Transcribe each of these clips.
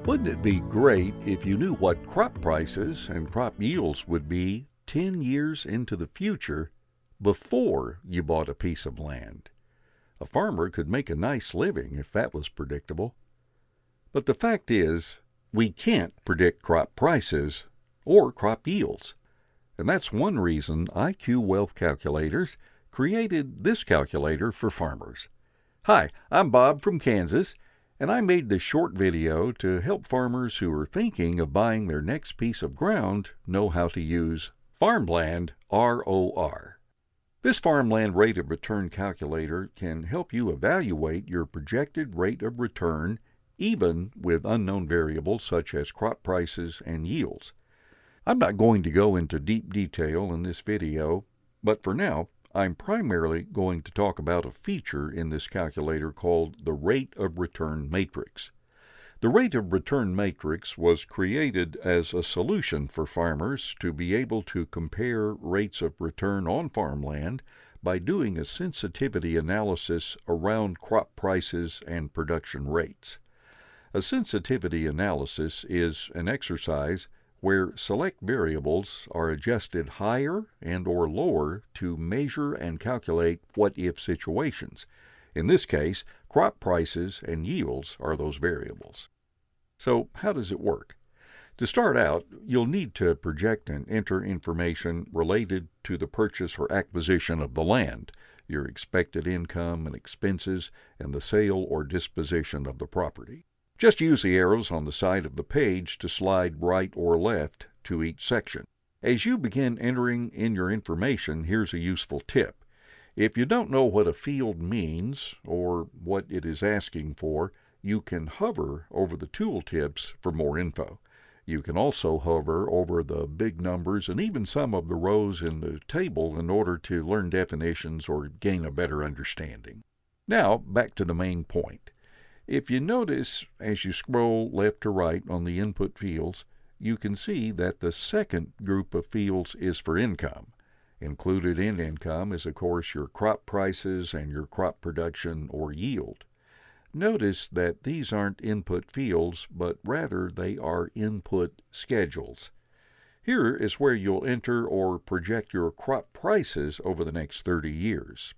Wouldn't it be great if you knew what crop prices and crop yields would be 10 years into the future before you bought a piece of land? A farmer could make a nice living if that was predictable. But the fact is, we can't predict crop prices or crop yields. And that's one reason IQ Wealth Calculators created this calculator for farmers. Hi, I'm Bob from Kansas, and I made this short video to help farmers who are thinking of buying their next piece of ground know how to use FarmlandROR. This farmland rate of return calculator can help you evaluate your projected rate of return even with unknown variables such as crop prices and yields. I'm not going to go into deep detail in this video, but for now, I'm primarily going to talk about a feature in this calculator called the rate of return matrix. The rate of return matrix was created as a solution for farmers to be able to compare rates of return on farmland by doing a sensitivity analysis around crop prices and production rates. A sensitivity analysis is an exercise where select variables are adjusted higher and or lower to measure and calculate what-if situations. In this case, crop prices and yields are those variables. So how does it work? To start out, you'll need to project and enter information related to the purchase or acquisition of the land, your expected income and expenses, and the sale or disposition of the property. Just use the arrows on the side of the page to slide right or left to each section. As you begin entering in your information, here's a useful tip. If you don't know what a field means or what it is asking for, you can hover over the tooltips for more info. You can also hover over the big numbers and even some of the rows in the table in order to learn definitions or gain a better understanding. Now, back to the main point. If you notice, as you scroll left to right on the input fields, you can see that the second group of fields is for income. Included in income is, of course, your crop prices and your crop production or yield. Notice that these aren't input fields, but rather they are input schedules. Here is where you'll enter or project your crop prices over the next 30 years.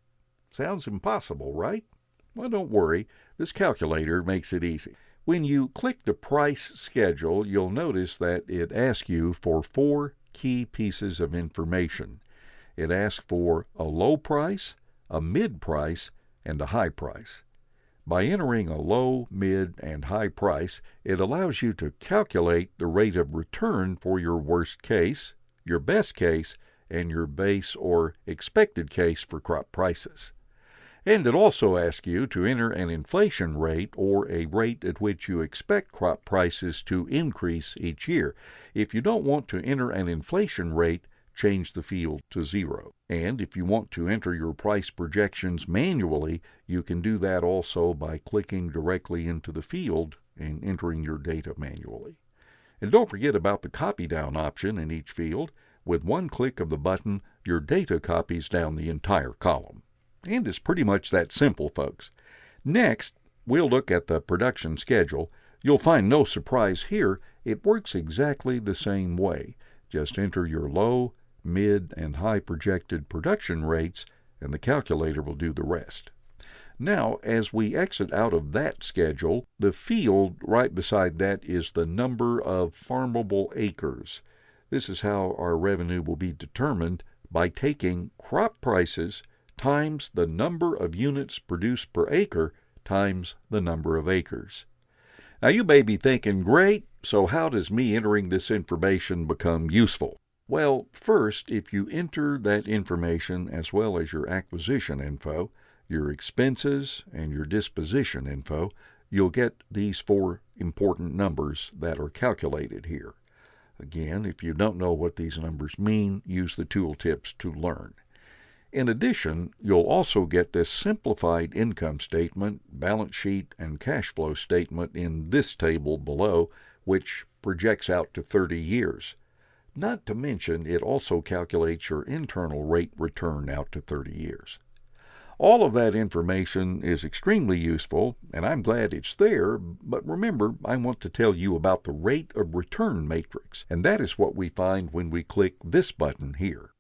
Sounds impossible, right? Well, don't worry. This calculator makes it easy. When you click the price schedule, you'll notice that it asks you for 4 key pieces of information. It asks for a low price, a mid price, and a high price. By entering a low, mid, and high price, it allows you to calculate the rate of return for your worst case, your best case, and your base or expected case for crop prices. And it also asks you to enter an inflation rate or a rate at which you expect crop prices to increase each year. If you don't want to enter an inflation rate, change the field to 0. And if you want to enter your price projections manually, you can do that also by clicking directly into the field and entering your data manually. And don't forget about the copy down option in each field. With one click of the button, your data copies down the entire column. And it's pretty much that simple, folks. Next, we'll look at the production schedule. You'll find no surprise here. It works exactly the same way. Just enter your low, mid, and high projected production rates, and the calculator will do the rest. Now, as we exit out of that schedule, the field right beside that is the number of farmable acres. This is how our revenue will be determined by taking crop prices times the number of units produced per acre times the number of acres. Now you may be thinking, great, so how does me entering this information become useful? Well, first, if you enter that information as well as your acquisition info, your expenses, and your disposition info, you'll get these 4 important numbers that are calculated here. Again, if you don't know what these numbers mean, use the tooltips to learn. In addition, you'll also get this simplified income statement, balance sheet, and cash flow statement in this table below, which projects out to 30 years. Not to mention, it also calculates your internal rate return out to 30 years. All of that information is extremely useful, and I'm glad it's there, but remember, I want to tell you about the rate of return matrix, and that is what we find when we click this button here.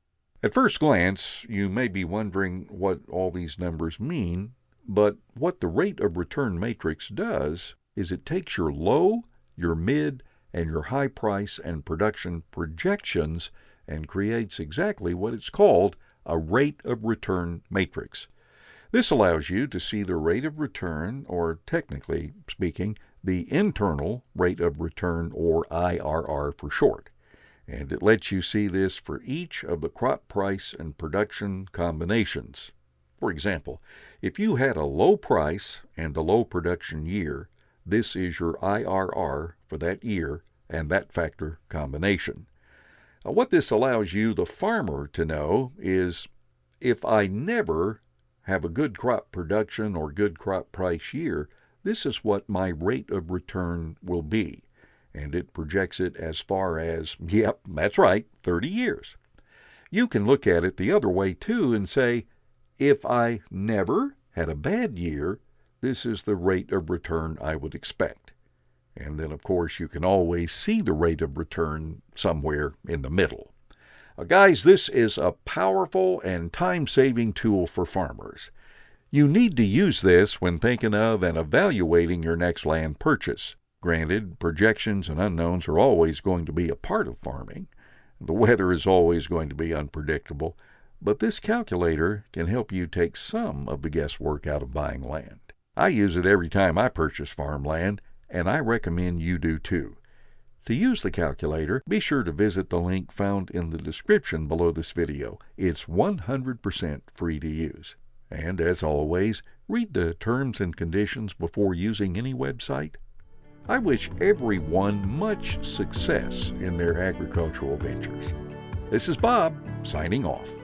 At first glance, you may be wondering what all these numbers mean, but what the rate of return matrix does is it takes your low, your mid, and your high price and production projections and creates exactly what it's called a rate of return matrix. This allows you to see the rate of return, or technically speaking, the internal rate of return, or IRR for short. And it lets you see this for each of the crop price and production combinations. For example, if you had a low price and a low production year, this is your IRR for that year and that factor combination. What this allows you, the farmer, to know is if I never have a good crop production or good crop price year, this is what my rate of return will be. And it projects it as far as, yep, that's right, 30 years. You can look at it the other way too and say, if I never had a bad year, this is the rate of return I would expect. And then, of course, you can always see the rate of return somewhere in the middle. Guys, this is a powerful and time-saving tool for farmers. You need to use this when thinking of and evaluating your next land purchase. Granted, projections and unknowns are always going to be a part of farming. The weather is always going to be unpredictable, but this calculator can help you take some of the guesswork out of buying land. I use it every time I purchase farmland, and I recommend you do too. To use the calculator, be sure to visit the link found in the description below this video. It's 100% free to use. And as always, read the terms and conditions before using any website. I wish everyone much success in their agricultural ventures. This is Bob, signing off.